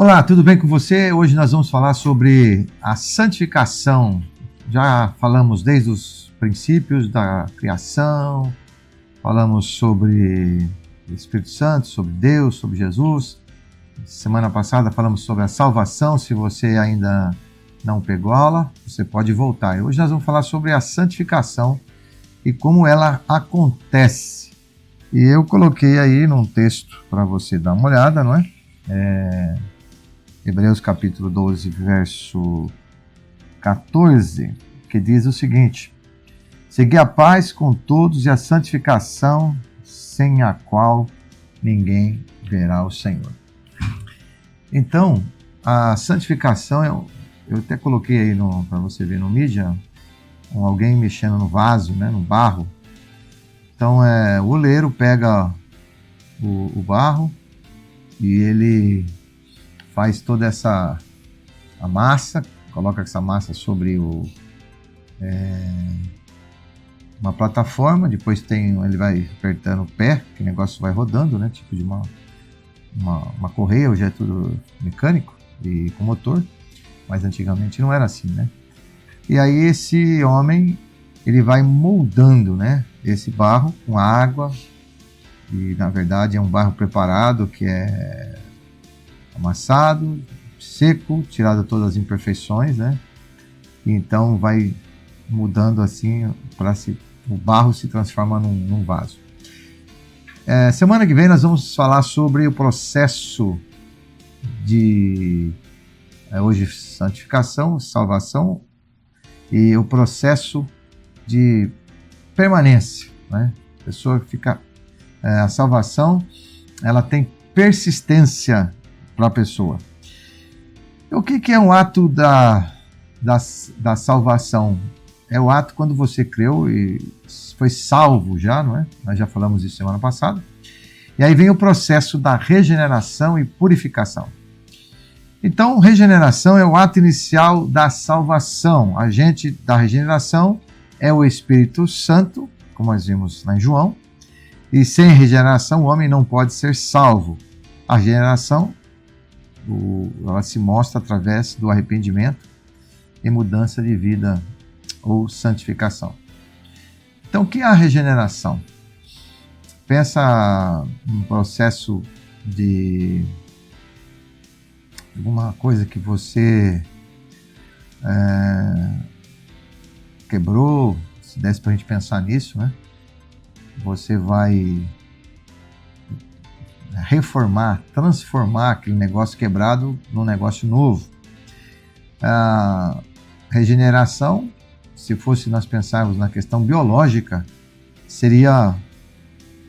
Olá, tudo bem com você? Hoje nós vamos falar sobre a santificação. Já falamos desde os princípios da criação, falamos sobre o Espírito Santo, sobre Deus, sobre Jesus. Semana passada falamos sobre a salvação. Se você ainda não pegou aula, você pode voltar. E hoje nós vamos falar sobre a santificação e como ela acontece. E eu coloquei aí num texto para você dar uma olhada, não é? Hebreus capítulo 12, verso 14, que diz o seguinte: segui a paz com todos e a santificação, sem a qual ninguém verá o Senhor. Então, a santificação, eu até coloquei aí para você ver no mídia, alguém mexendo no vaso, né, no barro. Então, o oleiro pega o barro e ele faz toda a massa, coloca essa massa sobre uma plataforma, depois ele vai apertando o pé, que o negócio vai rodando, né? Tipo de uma correia, hoje é tudo mecânico e com motor, mas antigamente não era assim, né? E aí esse homem, ele vai moldando, né, esse barro com água, e na verdade é um barro preparado que é amassado, seco, tirado todas as imperfeições, né? E então vai mudando assim para o barro se transforma num vaso. Semana que vem nós vamos falar sobre o processo de hoje santificação, salvação e o processo de permanência, né? A pessoa fica a salvação, ela tem persistência para a pessoa. O que é um ato da salvação? É o ato quando você creu e foi salvo já, não é? Nós já falamos isso semana passada. E aí vem o processo da regeneração e purificação. Então, regeneração é o ato inicial da salvação. A agente da regeneração é o Espírito Santo, como nós vimos lá em João. E sem regeneração o homem não pode ser salvo. A regeneração ela se mostra através do arrependimento e mudança de vida ou santificação. Então, o que é a regeneração? Pensa num processo de alguma coisa que você quebrou, se desse para a gente pensar nisso, né? Você vai reformar, transformar aquele negócio quebrado num negócio novo. A regeneração, se fosse nós pensarmos na questão biológica, seria,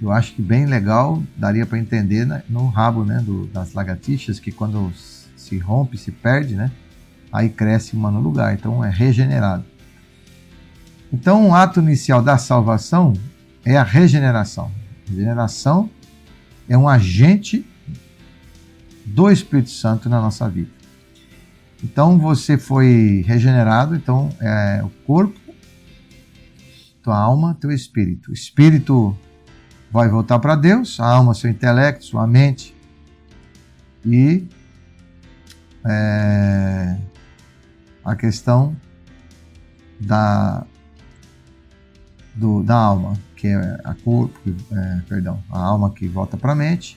eu acho que bem legal, daria para entender, né, no rabo, né, das lagartixas, que quando se rompe, se perde, né, aí cresce uma no lugar, então é regenerado. Então, o ato inicial da salvação é a regeneração. Regeneração é um agente do Espírito Santo na nossa vida. Então você foi regenerado, então é o corpo, tua alma, teu espírito. O espírito vai voltar para Deus, a alma, seu intelecto, sua mente. E a questão da alma, que é a alma que volta para a mente,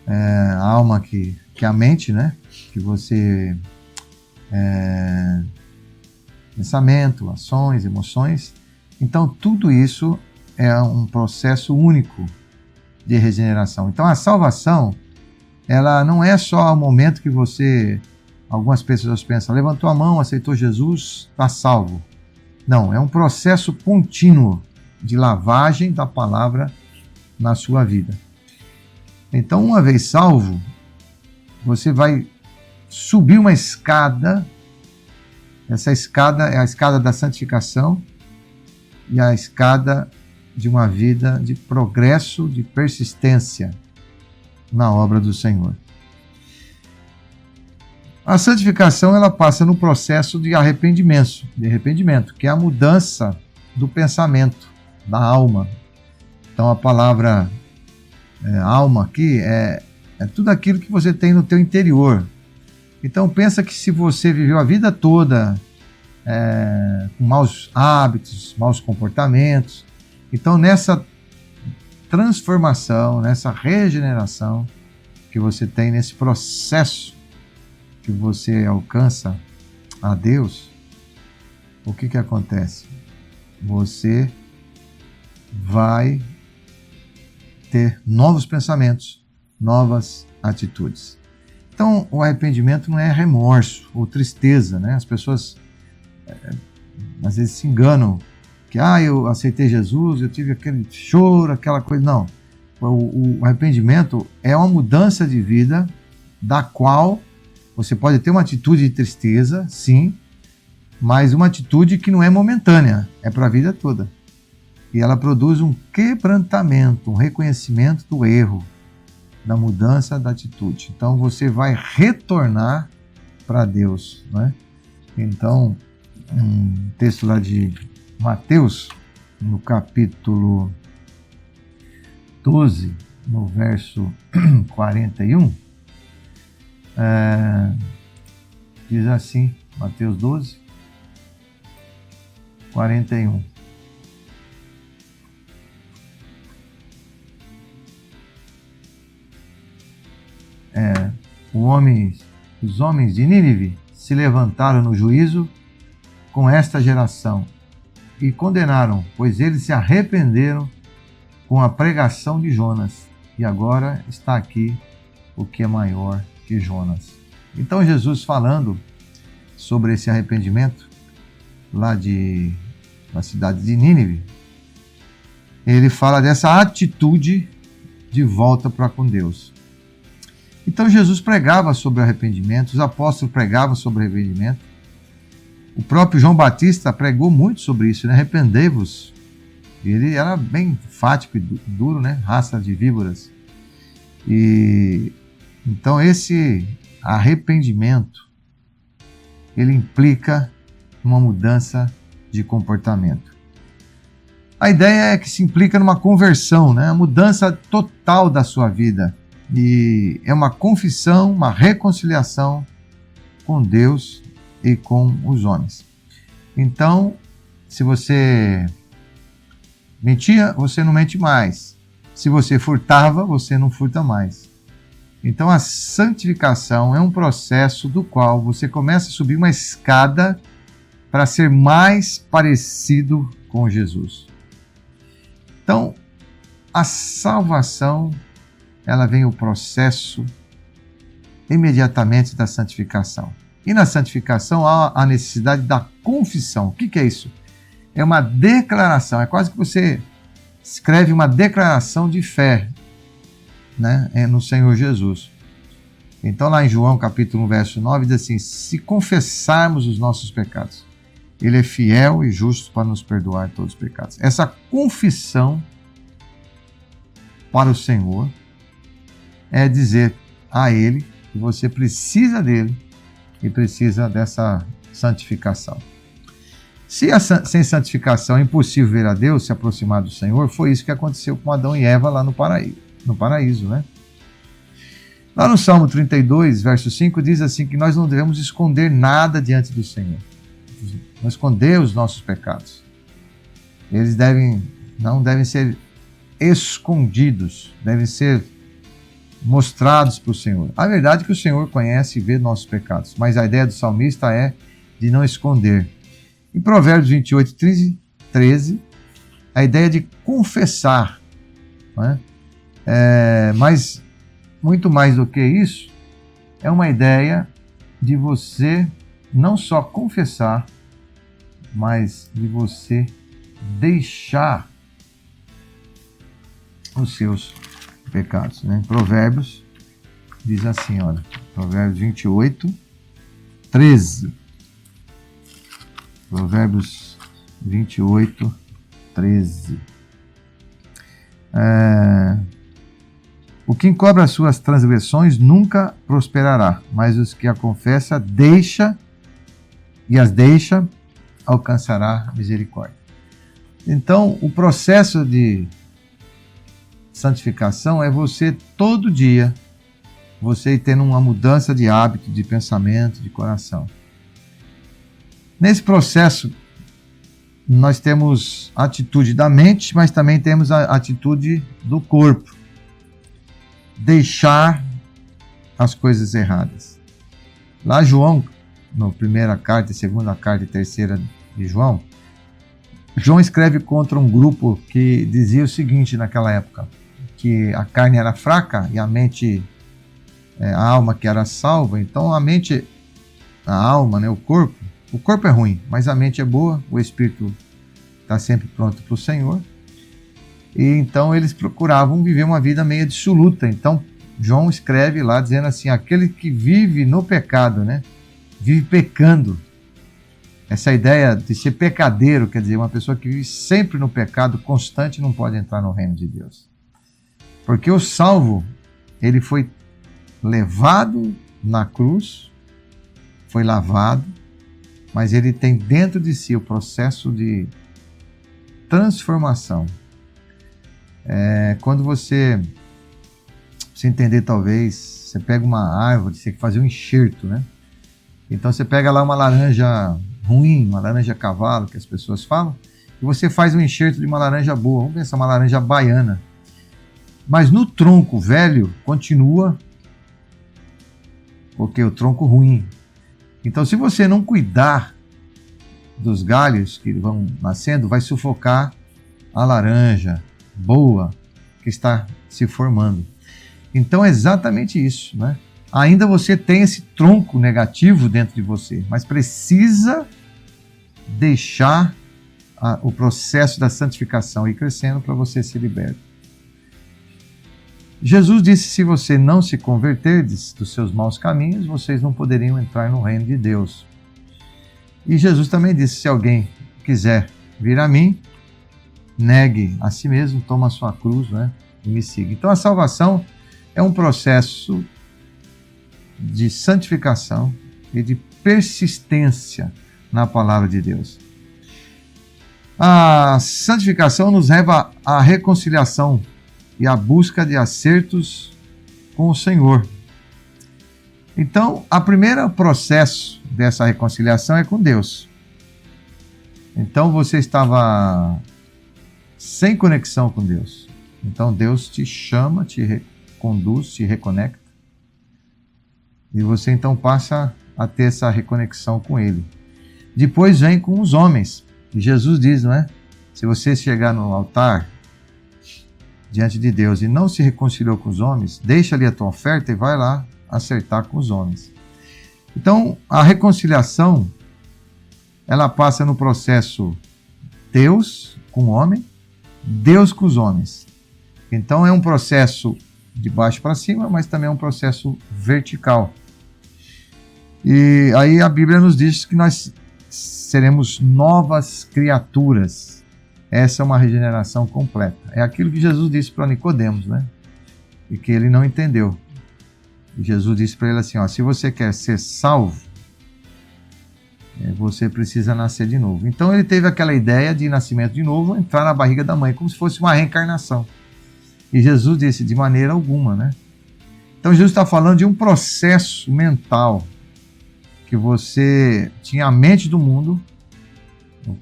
a alma que é a mente, né? Que você pensamento, ações, emoções. Então tudo isso é um processo único de regeneração. Então a salvação, ela não é só o momento que algumas pessoas pensam, levantou a mão, aceitou Jesus, está salvo. Não, é um processo contínuo de lavagem da palavra na sua vida. Então, uma vez salvo, você vai subir uma escada. Essa escada é a escada da santificação e a escada de uma vida de progresso, de persistência na obra do Senhor. A santificação, ela passa no processo de arrependimento, que é a mudança do pensamento, da alma. Então a palavra alma aqui É tudo aquilo que você tem no teu interior. Então pensa que se você viveu a vida toda com maus hábitos, maus comportamentos, então nessa transformação, nessa regeneração que você tem, nesse processo que você alcança a Deus, o que acontece? Você vai ter novos pensamentos, novas atitudes. Então, o arrependimento não é remorso ou tristeza, né? As pessoas às vezes se enganam que eu aceitei Jesus, eu tive aquele choro, aquela coisa. Não. O arrependimento é uma mudança de vida da qual você pode ter uma atitude de tristeza, sim, mas uma atitude que não é momentânea, é para a vida toda. E ela produz um quebrantamento, um reconhecimento do erro, da mudança da atitude. Então você vai retornar para Deus, né? Então, um texto lá de Mateus, no capítulo 12, no verso 41, diz assim, Mateus 12, 41. Os homens de Nínive se levantaram no juízo com esta geração e condenaram, pois eles se arrependeram com a pregação de Jonas, e agora está aqui o que é maior que Jonas. Então Jesus, falando sobre esse arrependimento lá da cidade de Nínive, ele fala dessa atitude de volta para com Deus. Então Jesus pregava sobre arrependimento, os apóstolos pregavam sobre arrependimento. O próprio João Batista pregou muito sobre isso, né? Arrependei-vos. Ele era bem enfático e duro, né? Raça de víboras. E então esse arrependimento, ele implica uma mudança de comportamento. A ideia é que se implica numa conversão, né? A mudança total da sua vida. E é uma confissão, uma reconciliação com Deus e com os homens. Então, se você mentia, você não mente mais. Se você furtava, você não furta mais. Então, a santificação é um processo do qual você começa a subir uma escada para ser mais parecido com Jesus. Então, a salvação, ela vem o processo imediatamente da santificação. E na santificação há a necessidade da confissão. O que é isso? É uma declaração, é quase que você escreve uma declaração de fé, né, no Senhor Jesus. Então lá em João capítulo 1, verso 9, diz assim: se confessarmos os nossos pecados, Ele é fiel e justo para nos perdoar todos os pecados. Essa confissão para o Senhor é dizer a Ele que você precisa dele e precisa dessa santificação. Se sem santificação é impossível ver a Deus, se aproximar do Senhor, foi isso que aconteceu com Adão e Eva lá no paraíso, né? Lá no Salmo 32, verso 5, diz assim que nós não devemos esconder nada diante do Senhor. Não esconder os nossos pecados. Eles não devem ser escondidos, devem ser mostrados para o Senhor. A verdade é que o Senhor conhece e vê nossos pecados, mas a ideia do salmista é de não esconder. Em Provérbios 28, 13, a ideia de confessar, né? Mas muito mais do que isso, é uma ideia de você não só confessar, mas de você deixar os seus pecados, né? Provérbios diz assim, olha, Provérbios 28, 13. Provérbios 28, 13. O que encobre as suas transgressões nunca prosperará, mas os que a confessa as deixa, alcançará misericórdia. Então, o processo de santificação é você todo dia você ir tendo uma mudança de hábito, de pensamento, de coração. Nesse processo, nós temos a atitude da mente, mas também temos a atitude do corpo. Deixar as coisas erradas. Lá João, na primeira carta, segunda carta e terceira de João, João escreve contra um grupo que dizia o seguinte naquela época, que a carne era fraca e a mente, a alma que era salva. Então a mente, a alma, né, o corpo é ruim, mas a mente é boa, o espírito está sempre pronto para o Senhor. E então eles procuravam viver uma vida meio dissoluta. Então João escreve lá dizendo assim, aquele que vive no pecado, né, vive pecando. Essa ideia de ser pecadeiro, quer dizer, uma pessoa que vive sempre no pecado constante não pode entrar no reino de Deus. Porque o salvo, ele foi levado na cruz, foi lavado, mas ele tem dentro de si o processo de transformação. Quando você entender, talvez, você pega uma árvore, você tem que fazer um enxerto, né? Então você pega lá uma laranja ruim, uma laranja cavalo, que as pessoas falam, e você faz um enxerto de uma laranja boa, vamos pensar uma laranja baiana. Mas no tronco velho continua o tronco ruim. Então se você não cuidar dos galhos que vão nascendo, vai sufocar a laranja boa que está se formando. Então é exatamente isso, né? Ainda você tem esse tronco negativo dentro de você, mas precisa deixar o processo da santificação ir crescendo para você ser liberto. Jesus disse, se você não se converterdes dos seus maus caminhos, vocês não poderiam entrar no reino de Deus. E Jesus também disse, se alguém quiser vir a mim, negue a si mesmo, toma a sua cruz, né, e me siga. Então a salvação é um processo de santificação e de persistência na palavra de Deus. A santificação nos leva à reconciliação e à busca de acertos com o Senhor. Então, o primeiro processo dessa reconciliação é com Deus. Então, você estava sem conexão com Deus. Então, Deus te chama, te reconduz, te reconecta. E você, então, passa a ter essa reconexão com Ele. Depois vem com os homens. E Jesus diz, não é? Se você chegar no altar diante de Deus e não se reconciliou com os homens, deixa ali a tua oferta e vai lá acertar com os homens. Então, a reconciliação, ela passa no processo Deus com o homem, Deus com os homens. Então, é um processo de baixo para cima, mas também é um processo vertical. E aí a Bíblia nos diz que nós seremos novas criaturas. Essa é uma regeneração completa. É aquilo que Jesus disse para Nicodemos, né? E que ele não entendeu. E Jesus disse para ele assim, ó, se você quer ser salvo, você precisa nascer de novo. Então ele teve aquela ideia de nascimento de novo, entrar na barriga da mãe, como se fosse uma reencarnação. E Jesus disse, de maneira alguma, né? Então Jesus está falando de um processo mental, que você tinha a mente do mundo,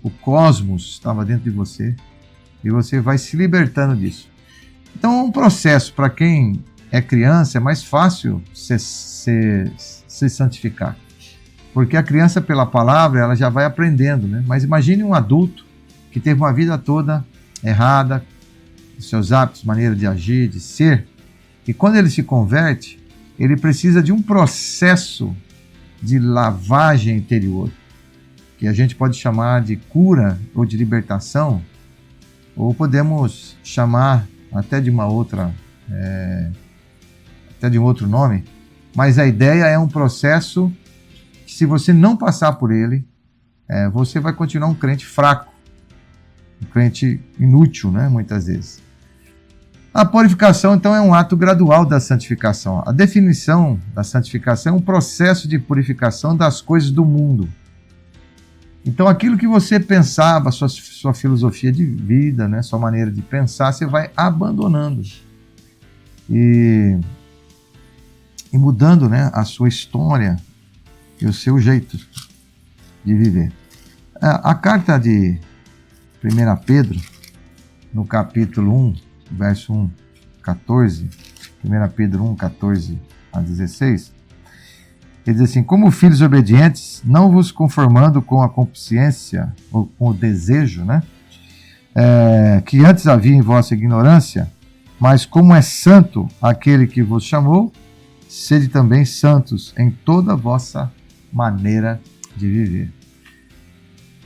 o cosmos estava dentro de você, e você vai se libertando disso. Então é um processo, para quem é criança, é mais fácil se santificar. Porque a criança, pela palavra, ela já vai aprendendo, né? Mas imagine um adulto que teve uma vida toda errada, seus hábitos, maneira de agir, de ser, e quando ele se converte, ele precisa de um processo de lavagem interior, que a gente pode chamar de cura ou de libertação, ou podemos chamar até de uma outra, até de um outro nome, mas a ideia é um processo que, se você não passar por ele, você vai continuar um crente fraco, um crente inútil, né, muitas vezes. A purificação, então, é um ato gradual da santificação. A definição da santificação é um processo de purificação das coisas do mundo. Então, aquilo que você pensava, sua filosofia de vida, né, sua maneira de pensar, você vai abandonando. E e mudando, né, a sua história e o seu jeito de viver. A carta de 1 Pedro, no capítulo 1, verso 1, 14, 1 Pedro 1, 14 a 16, ele diz assim: como filhos obedientes, não vos conformando com a consciência, ou com o desejo, né, que antes havia em vossa ignorância, mas como é santo aquele que vos chamou, sede também santos em toda a vossa maneira de viver.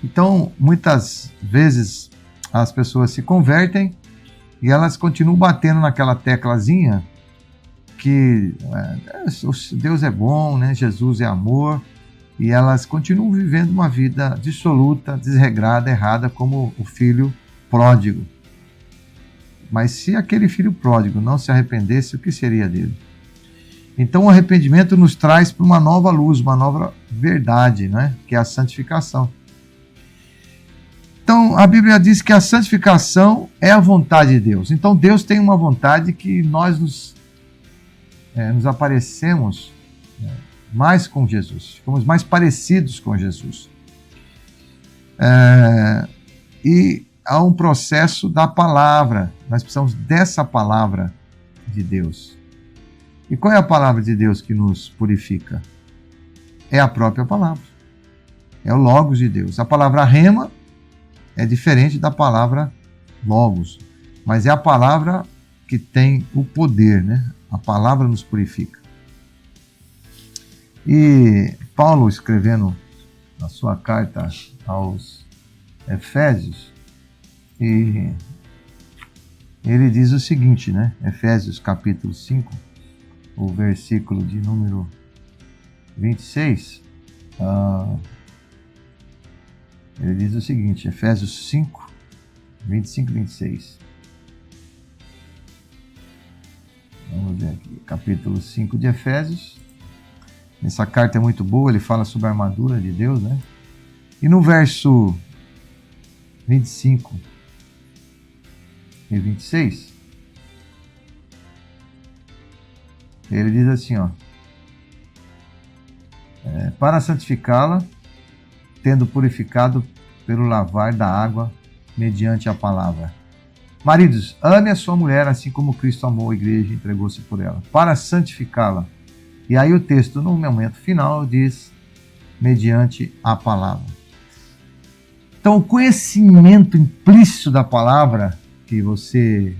Então, muitas vezes as pessoas se convertem e elas continuam batendo naquela teclazinha que Deus é bom, né? Jesus é amor, e elas continuam vivendo uma vida dissoluta, desregrada, errada, como o filho pródigo. Mas se aquele filho pródigo não se arrependesse, o que seria dele? Então o arrependimento nos traz para uma nova luz, uma nova verdade, né? Que é a santificação. Então a Bíblia diz que a santificação é a vontade de Deus. Então Deus tem uma vontade que nós nos aparecemos mais com Jesus, ficamos mais parecidos com Jesus. E há um processo da palavra, nós precisamos dessa palavra de Deus. E qual é a palavra de Deus que nos purifica? É a própria palavra, é o Logos de Deus. A palavra rema é diferente da palavra Logos, mas é a palavra que tem o poder, né? A palavra nos purifica. E Paulo, escrevendo na sua carta aos Efésios, e ele diz o seguinte, né? Efésios capítulo 5, o versículo de número 26, ele diz o seguinte, Efésios 5, 25 e 26. Vamos ver aqui, capítulo 5 de Efésios. Essa carta é muito boa, ele fala sobre a armadura de Deus, né? E no verso 25 e 26, ele diz assim, ó, para santificá-la, tendo purificado pelo lavar da água mediante a palavra. Maridos, ame a sua mulher assim como Cristo amou a igreja e entregou-se por ela, para santificá-la. E aí o texto, no momento final, diz, mediante a palavra. Então, o conhecimento implícito da palavra, que você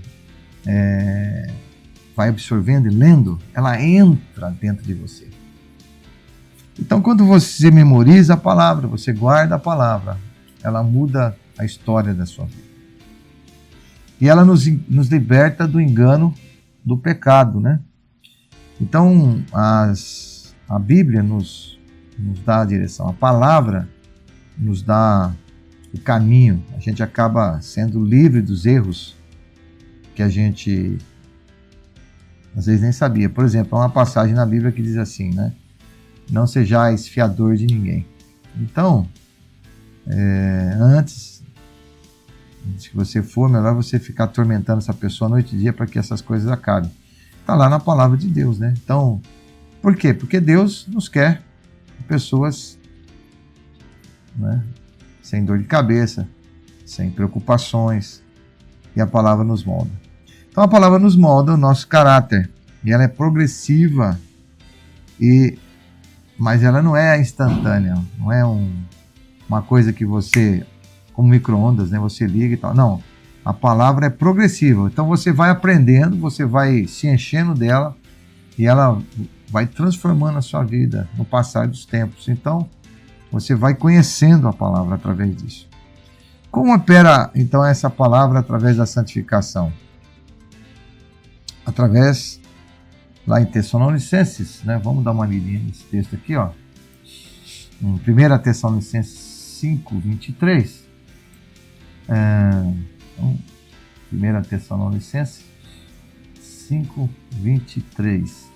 vai absorvendo e lendo, ela entra dentro de você. Então, quando você memoriza a palavra, você guarda a palavra, ela muda a história da sua vida. E ela nos liberta do engano do pecado, né? Então, a Bíblia nos dá a direção, a palavra nos dá o caminho, a gente acaba sendo livre dos erros que a gente às vezes nem sabia. Por exemplo, há uma passagem na Bíblia que diz assim, né? Não sejais fiador de ninguém. Então, antes que você for, melhor você ficar atormentando essa pessoa noite e dia para que essas coisas acabem. Está lá na palavra de Deus, né? Então, por quê? Porque Deus nos quer pessoas, né, sem dor de cabeça, sem preocupações, e a palavra nos molda. Então a palavra nos molda o nosso caráter, e ela é progressiva, mas ela não é instantânea, não é uma coisa que você, como micro-ondas, né, você liga e tal. Não, a palavra é progressiva, então você vai aprendendo, você vai se enchendo dela, e ela vai transformando a sua vida no passar dos tempos. Então, você vai conhecendo a palavra através disso. Como opera, então, essa palavra através da santificação? Através, lá em Tessalonicenses, né? Vamos dar uma lidinha nesse texto aqui, ó. Em 1 Tessalonicenses 5, 23. 1 Tessalonicenses 5, 23.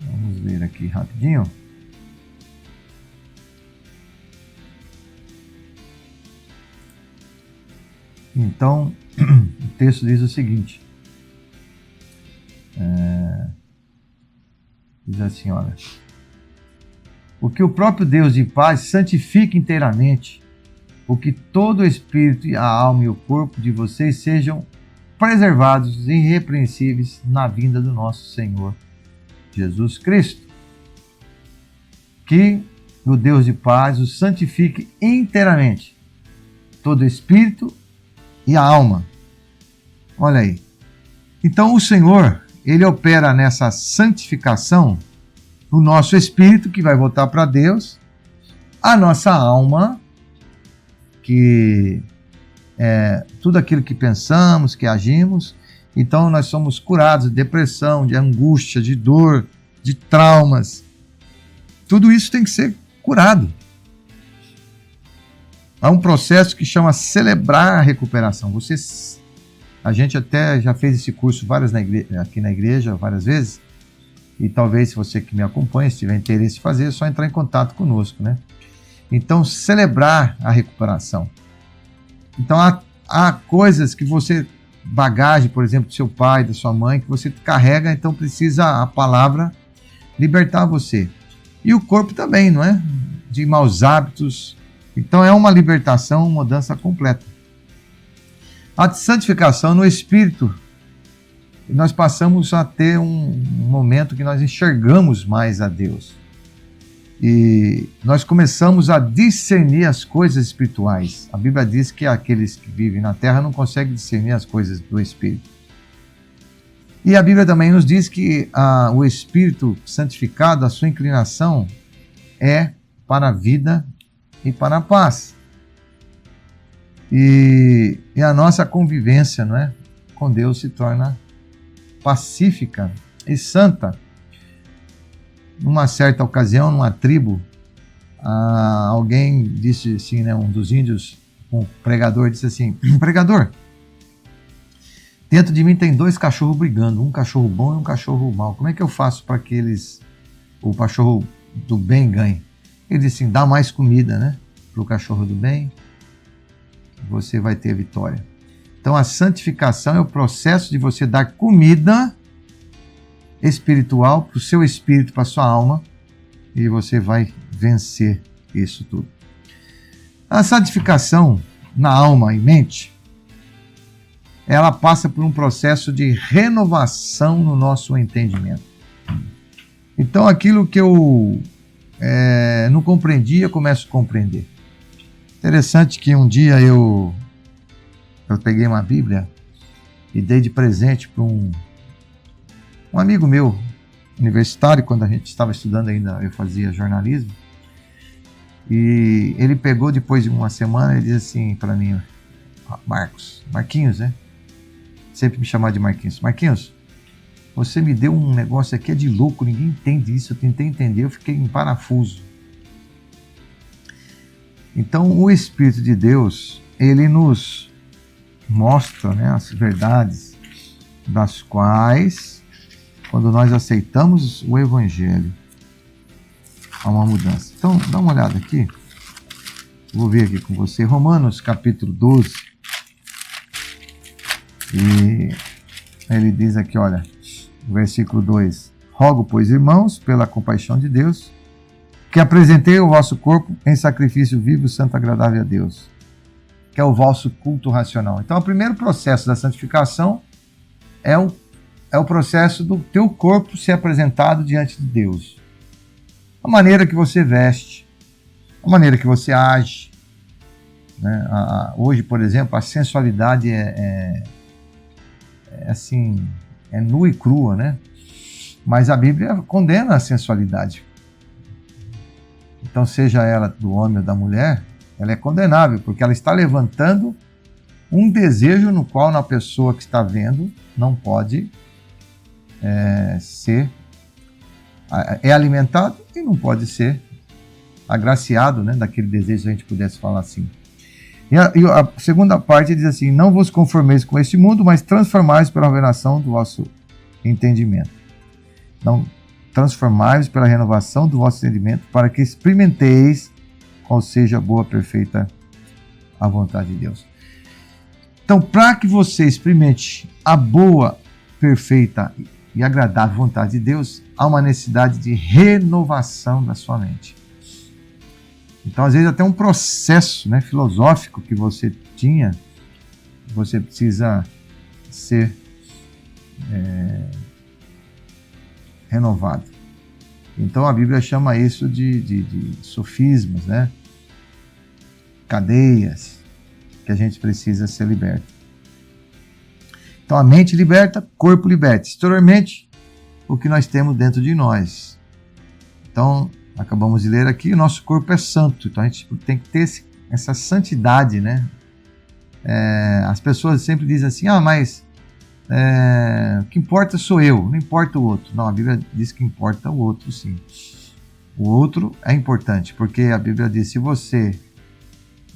Vamos ver aqui rapidinho. Então, o texto diz o seguinte: assim, olha. O que o próprio Deus de paz santifique inteiramente, o que todo o espírito, a alma e o corpo de vocês sejam preservados e irrepreensíveis na vinda do nosso Senhor Jesus Cristo. Que o Deus de paz o santifique inteiramente, todo o espírito e a alma. Olha aí. Então o Senhor, ele opera nessa santificação o nosso espírito, que vai voltar para Deus, a nossa alma, que é tudo aquilo que pensamos, que agimos. Então nós somos curados de depressão, de angústia, de dor, de traumas. Tudo isso tem que ser curado. Há um processo que chama celebrar a recuperação. A gente até já fez esse curso aqui na igreja várias vezes, e talvez se você que me acompanha, se tiver interesse em fazer, é só entrar em contato conosco, né? Então, celebrar a recuperação. Então, há coisas que você, bagagem, por exemplo, do seu pai, da sua mãe, que você carrega, então precisa a palavra libertar você. E o corpo também, não é? De maus hábitos. Então, é uma libertação, uma mudança completa. A santificação no espírito, nós passamos a ter um momento que nós enxergamos mais a Deus. E nós começamos a discernir as coisas espirituais. A Bíblia diz que aqueles que vivem na terra não conseguem discernir as coisas do espírito. E a Bíblia também nos diz que o espírito santificado, a sua inclinação é para a vida e para a paz. E a nossa convivência, não é, com Deus se torna pacífica e santa. Numa certa ocasião, numa tribo, alguém disse assim, né, um dos índios, um pregador, disse assim: pregador, dentro de mim tem 2 cachorros brigando, um cachorro bom e um cachorro mau. Como é que eu faço para que o cachorro do bem ganhe? Ele disse assim: dá mais comida, né, para o cachorro do bem, você vai ter vitória. Então a santificação é o processo de você dar comida espiritual para o seu espírito, para a sua alma, e você vai vencer isso tudo. A santificação na alma e mente, ela passa por um processo de renovação no nosso entendimento. Então aquilo que eu não compreendia, eu começo a compreender. Interessante que um dia eu peguei uma Bíblia e dei de presente para um amigo meu, universitário, quando a gente estava estudando ainda, eu fazia jornalismo, e ele pegou depois de uma semana e disse assim para mim: Marquinhos, né? Sempre me chamava de Marquinhos. Marquinhos, você me deu um negócio aqui, é de louco, ninguém entende isso, eu tentei entender, eu fiquei em parafuso. Então o Espírito de Deus, ele nos mostra, né, as verdades das quais, quando nós aceitamos o Evangelho, há uma mudança. Então dá uma olhada aqui, vou ver aqui com você, Romanos capítulo 12, e ele diz aqui, olha, versículo 2: rogo, pois, irmãos, pela compaixão de Deus, que apresentei o vosso corpo em sacrifício vivo, santo, agradável a Deus, que é o vosso culto racional. Então, o primeiro processo da santificação é o processo do teu corpo ser apresentado diante de Deus. A maneira que você veste, a maneira que você age. Né? Hoje, por exemplo, a sensualidade é assim, é nua e crua, né? Mas a Bíblia condena a sensualidade. Então, seja ela do homem ou da mulher, ela é condenável, porque ela está levantando um desejo no qual a pessoa que está vendo não pode ser alimentado e não pode ser agraciado, né, daquele desejo, se a gente pudesse falar assim. E a segunda parte diz assim: não vos conformeis com este mundo, mas transformai-vos pela renovação do vosso entendimento. Então, transformai-vos pela renovação do vosso entendimento, para que experimenteis qual seja a boa, perfeita a vontade de Deus. Então, para que você experimente a boa, perfeita e agradável vontade de Deus, há uma necessidade de renovação da sua mente. Então, às vezes, até um processo, né, filosófico que você tinha, você precisa ser renovado. Então, a Bíblia chama isso de sofismas, né? Cadeias, que a gente precisa ser liberto. Então, a mente liberta, corpo liberta. Exteriormente, o que nós temos dentro de nós. Então, acabamos de ler aqui, o nosso corpo é santo. Então, a gente tem que ter essa santidade, né? As pessoas sempre dizem assim, mas o que importa sou eu, não importa o outro. Não, a Bíblia diz que importa o outro, sim. O outro é importante, porque a Bíblia diz, se você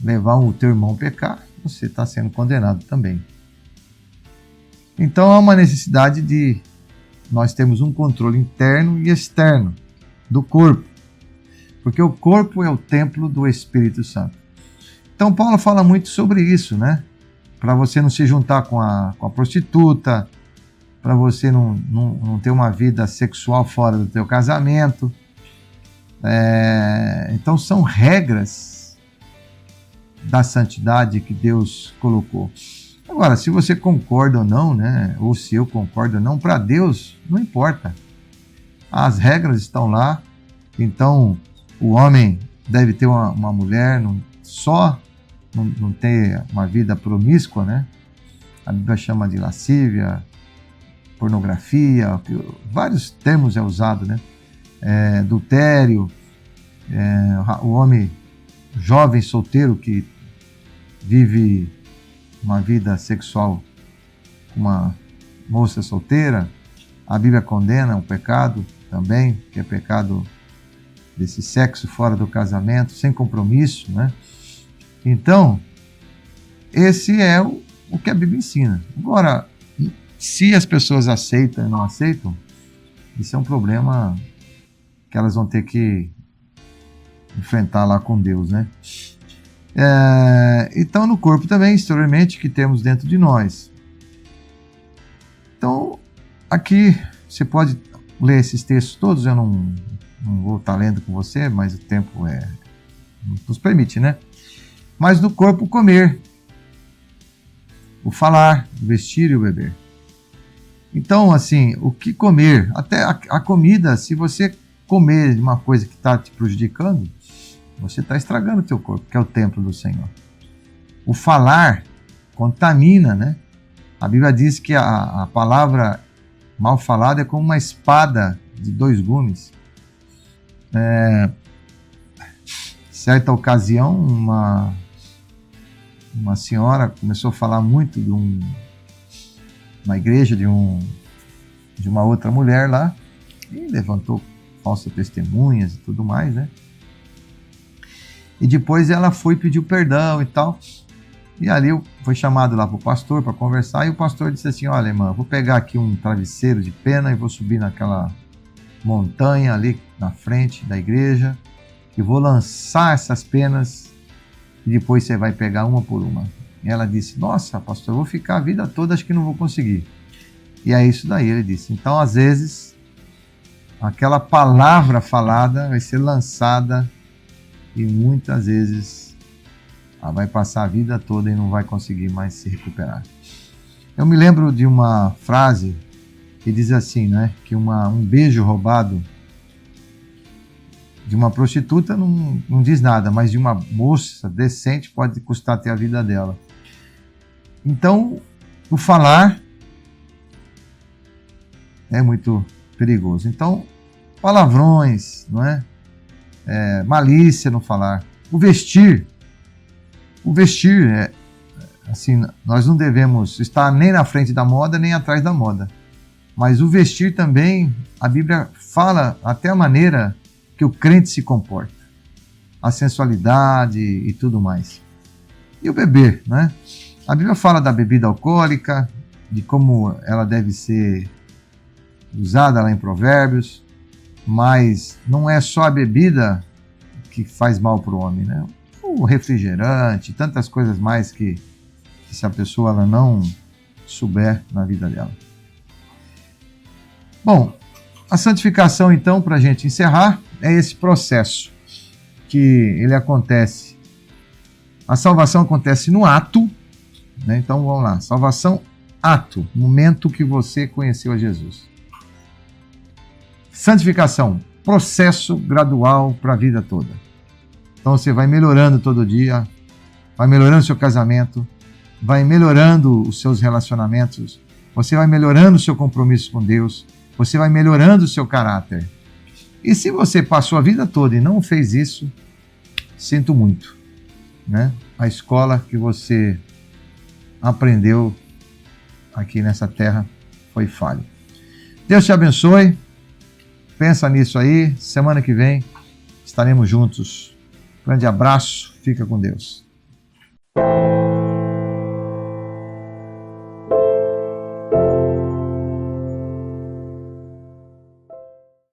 levar o teu irmão a pecar, você está sendo condenado também. Então há uma necessidade de nós termos um controle interno e externo do corpo, porque o corpo é o templo do Espírito Santo. Então Paulo fala muito sobre isso, né? Para você não se juntar com a prostituta, para você não ter uma vida sexual fora do teu casamento. Então são regras da santidade que Deus colocou. Agora, se você concorda ou não, né? Ou se eu concordo ou não, para Deus não importa. As regras estão lá. Então, o homem deve ter uma mulher, não ter uma vida promíscua, né? A Bíblia chama de lascívia, pornografia, vários termos é usado, né? Adultério, o homem jovem solteiro que vive uma vida sexual com uma moça solteira, a Bíblia condena o pecado também, que é pecado desse sexo fora do casamento, sem compromisso, né? Então, esse é o que a Bíblia ensina. Agora, se as pessoas aceitam ou não aceitam, isso é um problema que elas vão ter que enfrentar lá com Deus, né? Então, no corpo também, exteriormente, que temos dentro de nós. Então, aqui você pode ler esses textos todos, eu não vou estar lendo com você, mas o tempo nos permite, né? Mas no corpo, comer, o falar, o vestir e o beber. Então, assim, o que comer? Até a comida, se você comer uma coisa que está te prejudicando, você está estragando o teu corpo, que é o templo do Senhor. O falar contamina, né? A Bíblia diz que a palavra mal falada é como uma espada de 2 gumes. Certa ocasião, uma senhora começou a falar muito na igreja de uma outra mulher lá, e levantou falsas testemunhas e tudo mais, né? E depois ela foi pedir perdão e tal. E ali foi chamado lá para o pastor para conversar. E o pastor disse assim: olha, irmã, vou pegar aqui um travesseiro de pena e vou subir naquela montanha ali na frente da igreja e vou lançar essas penas e depois você vai pegar uma por uma. E ela disse: nossa, pastor, eu vou ficar a vida toda, acho que não vou conseguir. E é isso daí, ele disse. Então, às vezes, aquela palavra falada vai ser lançada e muitas vezes ela vai passar a vida toda e não vai conseguir mais se recuperar. Eu me lembro de uma frase que diz assim, né? Que um beijo roubado de uma prostituta não diz nada, mas de uma moça decente pode custar até a vida dela. Então, o falar é muito perigoso. Então, palavrões, não é? Malícia no falar. O vestir assim, nós não devemos estar nem na frente da moda, nem atrás da moda. Mas o vestir também, a Bíblia fala até a maneira que o crente se comporta. A sensualidade e tudo mais. E o beber, né? A Bíblia fala da bebida alcoólica, de como ela deve ser usada lá em Provérbios, mas não é só a bebida que faz mal para o homem, né? O refrigerante, tantas coisas mais que se a pessoa ela não souber na vida dela. Bom, a santificação, então, para a gente encerrar, é esse processo que ele acontece. A salvação acontece no ato, né? Então vamos lá, salvação, ato, momento que você conheceu a Jesus. Santificação, processo gradual para a vida toda. Então você vai melhorando todo dia, vai melhorando seu casamento, vai melhorando os seus relacionamentos, você vai melhorando o seu compromisso com Deus, você vai melhorando o seu caráter. E se você passou a vida toda e não fez isso, sinto muito, né? A escola que você aprendeu aqui nessa terra foi falha. Deus te abençoe. Pensa nisso aí. Semana que vem estaremos juntos. Grande abraço. Fica com Deus.